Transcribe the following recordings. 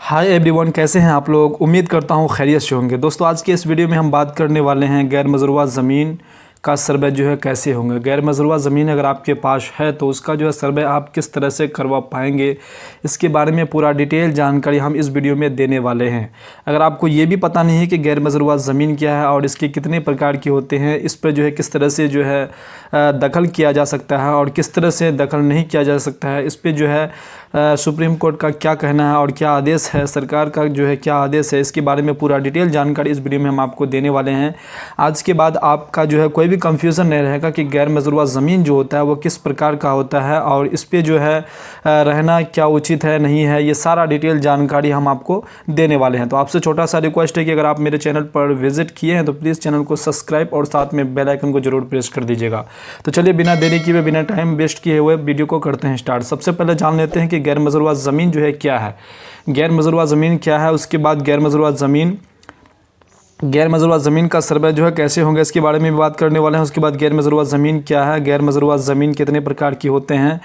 Hi everyone, कैसे हैं आप लोग। उम्मीद करता हूँ खैरियत से होंगे। दोस्तों, आज के इस वीडियो में हम बात करने वाले हैं गैर मजरूआ ज़मीन का सर्वे जो है कैसे होंगे। गैर मजरूआ ज़मीन अगर आपके पास है तो उसका जो है सर्वे आप किस तरह से करवा पाएंगे, इसके बारे में पूरा डिटेल जानकारी हम इस वीडियो में देने वाले हैं। अगर आपको ये भी पता नहीं है कि गैर मजरूआ ज़मीन क्या है और इसके कितने प्रकार के होते हैं, इस पर जो है किस तरह से जो है दखल किया जा सकता है और किस तरह से दखल नहीं किया जा सकता है, इस पर जो है सुप्रीम कोर्ट का क्या कहना है और क्या आदेश है, सरकार का जो है क्या आदेश है, इसके बारे में पूरा डिटेल जानकारी इस वीडियो में हम आपको देने वाले हैं। आज के बाद आपका जो है कोई भी कंफ्यूजन नहीं रहेगा कि गैर मजरूआ ज़मीन जो होता है वो किस प्रकार का होता है और इस पे जो है रहना क्या उचित है नहीं है, ये सारा डिटेल जानकारी हम आपको देने वाले हैं। तो आपसे छोटा सा रिक्वेस्ट है कि अगर आप मेरे चैनल पर विजिट किए हैं तो प्लीज़ चैनल को सब्सक्राइब और साथ में बेल आइकन को जरूर प्रेस कर दीजिएगा। तो चलिए बिना देरी किए बिना टाइम वेस्ट किए हुए वीडियो को करते हैं स्टार्ट। सबसे पहले जान लेते हैं कि गैर मजरूआ ज़मीन जो है क्या है। गैर मजरूआ ज़मीन क्या है, उसके बाद गैर मजरूआ ज़मीन का सर्वे जो है कैसे होंगे, इसके बारे में भी बात करने वाले हैं। उसके बाद गैर मजरूआ ज़मीन क्या है, गैर मजरूआ ज़मीन कितने प्रकार की होते हैं,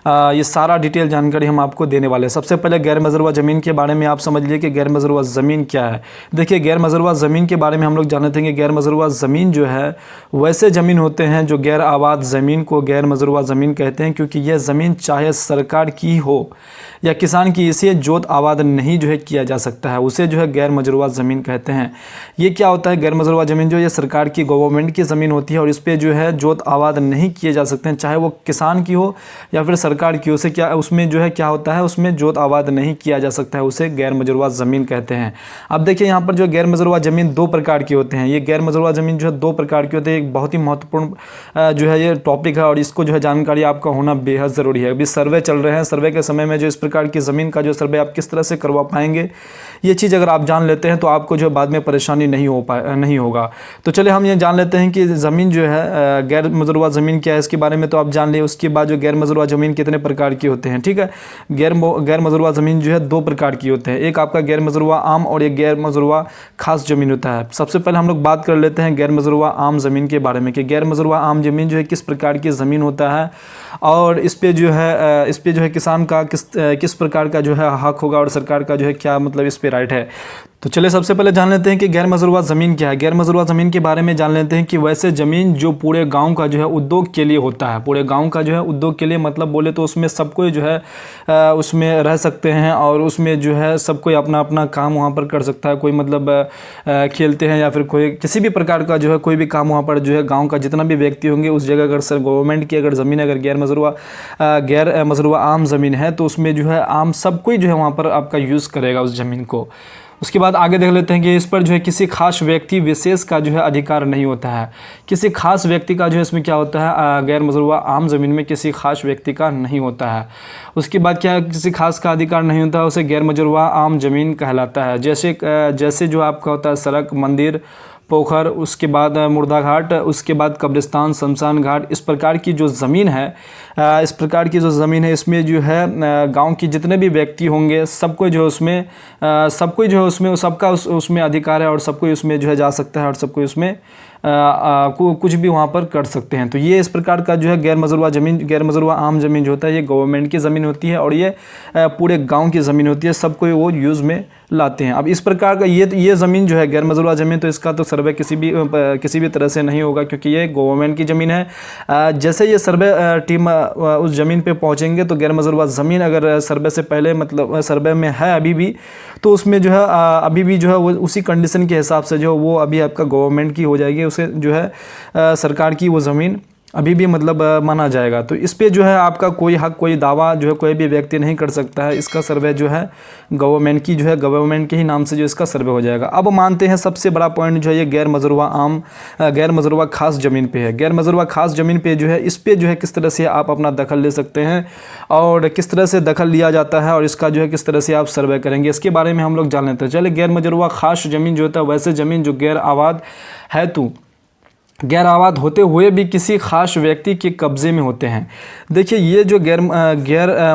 ये सारा डिटेल जानकारी हम आपको देने वाले हैं। सबसे पहले गैर मजरूआ ज़मीन के बारे में आप समझ लीजिए कि गैर मजरूआ ज़मीन क्या है। देखिए, गैर मजरूआ ज़मीन के बारे में हम लोग जानते हैं कि गैर मजरूआ ज़मीन जो है वैसे ज़मीन होते हैं जो गैर आबाद ज़मीन को गैर मजरूआ ज़मीन कहते हैं, क्योंकि यह ज़मीन चाहे सरकार की हो या किसान की, इसे जोत आबाद नहीं जो है किया जा सकता है, उसे जो है गैर मजरूआ ज़मीन कहते हैं। ये क्या होता है, गैर मजरूआ ज़मीन जो है सरकार की गवर्नमेंट की ज़मीन होती है और इस पर जो है जोत आबाद नहीं किए जा सकते हैं, चाहे वो किसान की हो या फिर सरकार की। उसे क्या उसमें जो है क्या होता है, उसमें जोत आबाद नहीं किया जा सकता है, उसे गैर मजरूआ ज़मीन कहते हैं। अब देखिए, यहाँ पर जो गैर मजरूआ ज़मीन दो प्रकार की होते हैं। ये गैर मजरूआ ज़मीन जो है दो प्रकार की होती है। एक बहुत ही महत्वपूर्ण जो है ये टॉपिक है और इसको जो है जानकारी आपका होना बेहद ज़रूरी है। अभी सर्वे चल रहे हैं, सर्वे के समय में जो इस प्रकार की ज़मीन का जो सर्वे आप किस तरह से करवा पाएंगे, ये चीज़ अगर आप जान लेते हैं तो आपको जो बाद में परेशानी नहीं होगा। तो चलिए हम ये जान लेते हैं कि ज़मीन जो है गैर मजरूआ ज़मीन क्या है, इसके बारे में तो आप जान लिए। उसके बाद जो गैर मजरूआ ज़मीन कितने प्रकार की होते हैं, ठीक है। गैर मजरूआ ज़मीन जो है दो प्रकार की होते हैं। एक आपका गैर मजरूआ आम और एक गैर मजरूआ खास ज़मीन होता है। सबसे पहले हम लोग बात कर लेते हैं गैर मजरूआ आम ज़मीन के बारे में कि गैर मजरूआ आम ज़मीन जो है किस प्रकार की ज़मीन होता है और इस पे जो है किसान का किस प्रकार का जो है हक होगा और सरकार का जो है क्या मतलब इस पे राइट है। तो चलिए सबसे पहले जान लेते हैं कि गैर मजरूआ ज़मीन क्या है। गैर मजरूआ ज़मीन के बारे में जान लेते हैं कि वैसे ज़मीन जो पूरे गांव का जो है उद्योग के लिए होता है। पूरे गांव का जो है उद्योग के लिए मतलब बोले तो उसमें सब कोई जो है उसमें रह सकते हैं और उसमें जो है सब कोई अपना अपना काम वहाँ पर कर सकता है। कोई मतलब खेलते हैं या फिर कोई किसी भी प्रकार का जो है कोई भी काम वहाँ पर जो है गाँव का जितना भी व्यक्ति होंगे उस जगह अगर गवर्नमेंट की अगर ज़मीन अगर गैर मजरूआ आम ज़मीन है तो उसमें जो है आम सब कोई जो है वहाँ पर आपका यूज़ करेगा उस ज़मीन को। उसके बाद आगे देख लेते हैं कि इस पर जो है किसी खास व्यक्ति विशेष का जो है अधिकार नहीं होता है। किसी खास व्यक्ति का जो है इसमें क्या होता है, गैर मजरूआ आम ज़मीन में किसी खास व्यक्ति का नहीं होता है। उसके बाद क्या किसी खास का अधिकार नहीं होता है, उसे गैर मजरूआ आम ज़मीन कहलाता है। जैसे जो आपका होता है सड़क, मंदिर, पोखर, उसके बाद मुर्दा घाट, उसके बाद कब्रिस्तान, शमशान घाट, इस प्रकार की जो ज़मीन है इसमें जो है गांव की जितने भी व्यक्ति होंगे सबको जो है उसमें सबका उसमें अधिकार है और सबको उसमें जो है जा सकता है और सबको उसमें कुछ भी वहाँ पर कर सकते हैं। तो ये इस प्रकार का जो है गैर मजरूआ आम ज़मीन जो होता है ये गवर्नमेंट की ज़मीन होती है और ये पूरे गांव की ज़मीन होती है, सबको वो यूज़ में लाते हैं। अब इस प्रकार का ये ज़मीन जो है गैर मजरूआ ज़मीन, तो इसका तो सर्वे किसी भी तरह से नहीं होगा क्योंकि ये गवर्नमेंट की ज़मीन है। जैसे ये सर्वे टीम उस ज़मीन पे पहुंचेंगे तो गैर मजरूआ ज़मीन अगर सर्वे से पहले मतलब सर्वे में है अभी भी, तो उसमें जो है अभी भी जो है वो उसी कंडीशन के हिसाब से जो वो अभी आपका गवर्नमेंट की हो जाएगी, उसे जो है सरकार की वो ज़मीन अभी भी मतलब माना जाएगा। तो इस पे जो है आपका कोई हक कोई दावा जो है कोई भी व्यक्ति नहीं कर सकता है। इसका सर्वे जो है गवर्नमेंट के ही नाम से जो इसका सर्वे हो जाएगा। अब मानते हैं सबसे बड़ा पॉइंट जो है ये गैर मजरूआ खास ज़मीन पे है। गैर मजरूआ खास ज़मीन पे जो है इस पे जो है किस तरह से आप अपना दखल ले सकते हैं और किस तरह से दखल लिया जाता है और इसका जो है किस तरह से आप सर्वे करेंगे, इसके बारे में हम लोग जान लेते हैं। चलिए, गैर मजरूआ खास ज़मीन जो होता है वैसे ज़मीन जो गैर आबाद है तो गैर आबाद होते हुए भी किसी खास व्यक्ति के कब्ज़े में होते हैं। देखिए ये जो गैर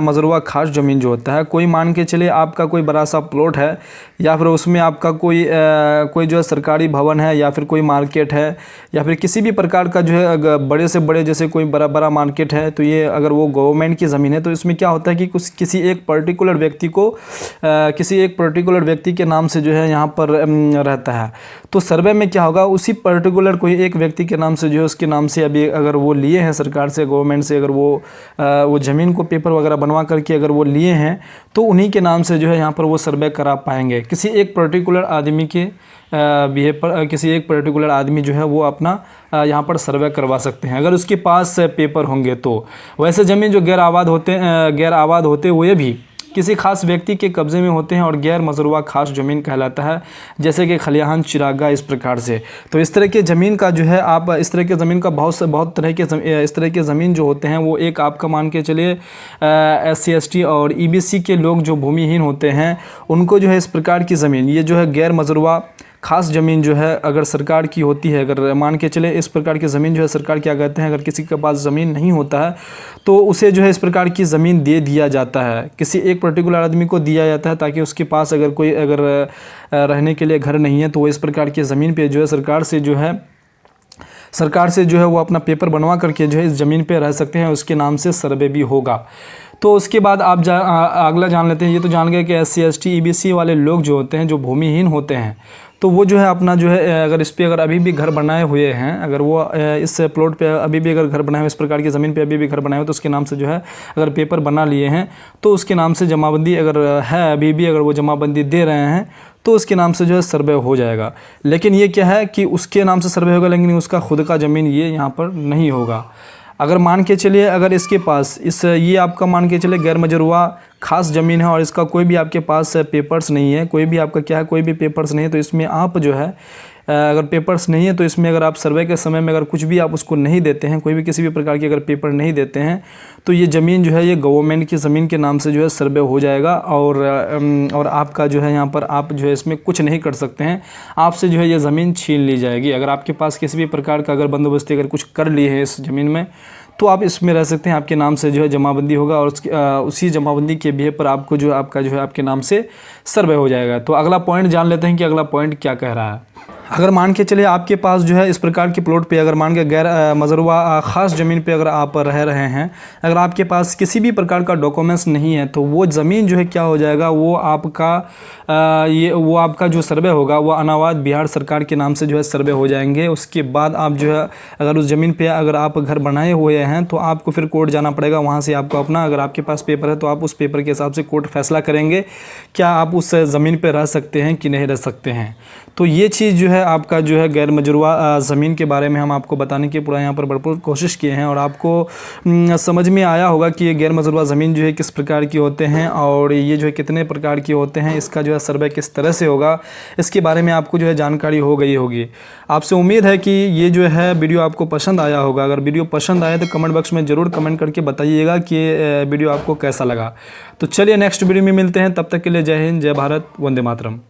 मज़रूआ खास ज़मीन जो होता है, कोई मान के चलिए आपका कोई बड़ा सा प्लॉट है या फिर उसमें आपका कोई जो है सरकारी भवन है या फिर कोई मार्केट है या फिर किसी भी प्रकार का जो है बड़े से बड़े जैसे कोई बड़ा मार्केट है, तो ये अगर वो गवर्नमेंट की ज़मीन है तो इसमें क्या होता है कि किसी एक पर्टिकुलर व्यक्ति को किसी एक पर्टिकुलर व्यक्ति के नाम से जो है यहाँ पर रहता है। तो सर्वे में क्या होगा, उसी पर्टिकुलर कोई एक व्यक्ति के नाम से जो है उसके नाम से अभी अगर वो लिए हैं सरकार से, गवर्नमेंट से, अगर वो ज़मीन को पेपर वगैरह बनवा करके अगर वो लिए हैं तो उन्हीं के नाम से जो है यहाँ पर वो सर्वे करा पाएंगे। किसी एक पर्टिकुलर आदमी के बिहेव पर किसी एक पर्टिकुलर आदमी जो है वो अपना यहाँ पर सर्वे करवा सकते हैं अगर उसके पास पेपर होंगे तो। वैसे ज़मीन जो गैर आबाद होते हुए भी किसी खास व्यक्ति के कब्ज़े में होते हैं और गैर मज़रूआ खास ज़मीन कहलाता है, जैसे कि खलिहान, चिरागा, इस प्रकार से। तो इस तरह के ज़मीन का जो है आप इस तरह के ज़मीन का बहुत तरह के इस तरह के ज़मीन जो होते हैं वो एक आपका मान के चलिए SC ST और EBC के लोग जो भूमिहीन होते हैं उनको जो है इस प्रकार की ज़मीन, ये जो है गैर मज़रूआ खास ज़मीन जो है अगर सरकार की होती है, अगर मान के चले इस प्रकार की ज़मीन जो है सरकार क्या कहते हैं, अगर किसी के पास ज़मीन नहीं होता है तो उसे जो है इस प्रकार की ज़मीन दे दिया जाता है, किसी एक पर्टिकुलर आदमी को दिया जाता है ताकि उसके पास अगर रहने के लिए घर नहीं है तो वो इस प्रकार की ज़मीन पे जो है सरकार से जो है वो अपना पेपर बनवा करके जो है इस ज़मीन पे रह सकते हैं, उसके नाम से सर्वे भी होगा। तो उसके बाद आप अगला जान लेते हैं। ये तो जान गए कि SC ST EBC वाले लोग जो होते हैं, जो भूमिहीन होते हैं, तो वो जो है अपना जो है अगर इस पे अगर अभी भी घर बनाए हुए हैं, अगर वो इस प्लॉट पे अभी भी अगर घर बनाए हुए, इस प्रकार की ज़मीन पे अभी भी घर बनाए हुए तो उसके नाम से जो है अगर पेपर बना लिए हैं तो उसके नाम से जमाबंदी अगर है, अभी भी अगर वो जमाबंदी दे रहे हैं तो उसके नाम से जो है सर्वे हो जाएगा। लेकिन ये क्या है कि उसके नाम से सर्वे होगा लेकिन उसका खुद का ज़मीन ये यहाँ पर नहीं होगा। अगर मान के चलिए अगर इसके पास ये आपका मान के चलिए गैर मज़रूआ खास ज़मीन है और इसका कोई भी आपके पास पेपर्स नहीं है, कोई भी आपका क्या है, कोई भी पेपर्स नहीं है, तो इसमें आप जो है अगर पेपर्स नहीं है तो इसमें अगर आप सर्वे के समय में अगर कुछ भी आप उसको नहीं देते हैं, कोई भी किसी भी प्रकार की अगर पेपर नहीं देते हैं तो ये ज़मीन जो है ये गवर्नमेंट की ज़मीन के नाम से जो है सर्वे हो जाएगा और आपका जो है यहाँ पर आप जो है इसमें कुछ नहीं कर सकते हैं, आपसे जो है ये ज़मीन छीन ली जाएगी। अगर आपके पास किसी भी प्रकार का अगर बंदोबस्ती अगर कुछ कर लिए है इस ज़मीन में तो आप इसमें रह सकते हैं, आपके नाम से जो है जमाबंदी होगा और उसी जमाबंदी के बिहे पर आपको जो आपका जो है आपके नाम से सर्वे हो जाएगा। तो अगला पॉइंट जान लेते हैं कि अगला पॉइंट क्या कह रहा है। अगर मान के चलिए आपके पास जो है इस प्रकार के प्लॉट पे अगर मान के गैर मज़रूआ ख़ास ज़मीन पे अगर आप रह रहे हैं, अगर आपके पास किसी भी प्रकार का डॉक्यूमेंट्स नहीं है तो वो ज़मीन जो है क्या हो जाएगा, वो आपका जो सर्वे होगा वो अनावाद बिहार सरकार के नाम से जो है सर्वे हो जाएंगे। उसके बाद आप जो है अगर उस ज़मीन पे अगर आप घर बनाए हुए हैं तो आपको फिर कोर्ट जाना पड़ेगा, वहाँ से आपको अपना अगर आपके पास पेपर है तो आप उस पेपर के हिसाब से कोर्ट फैसला करेंगे क्या आप उस ज़मीन पर रह सकते हैं कि नहीं रह सकते हैं। तो ये चीज़ जो है आपका जो है गैर मज़रूआ ज़मीन के बारे में हम आपको बताने की पूरा यहाँ पर भरपूर कोशिश किए हैं और आपको समझ में आया होगा कि ये गैर मज़रूआ ज़मीन जो है किस प्रकार की होते हैं और ये जो है कितने प्रकार के होते हैं, इसका जो है सर्वे किस तरह से होगा, इसके बारे में आपको जो है जानकारी हो गई होगी। आपसे उम्मीद है कि ये जो है वीडियो आपको पसंद आया होगा। अगर वीडियो पसंद आए तो कमेंट बॉक्स में ज़रूर कमेंट करके बताइएगा कि वीडियो आपको कैसा लगा। तो चलिए नेक्स्ट वीडियो में मिलते हैं, तब तक के लिए जय हिंद, जय भारत, वंदे मातरम।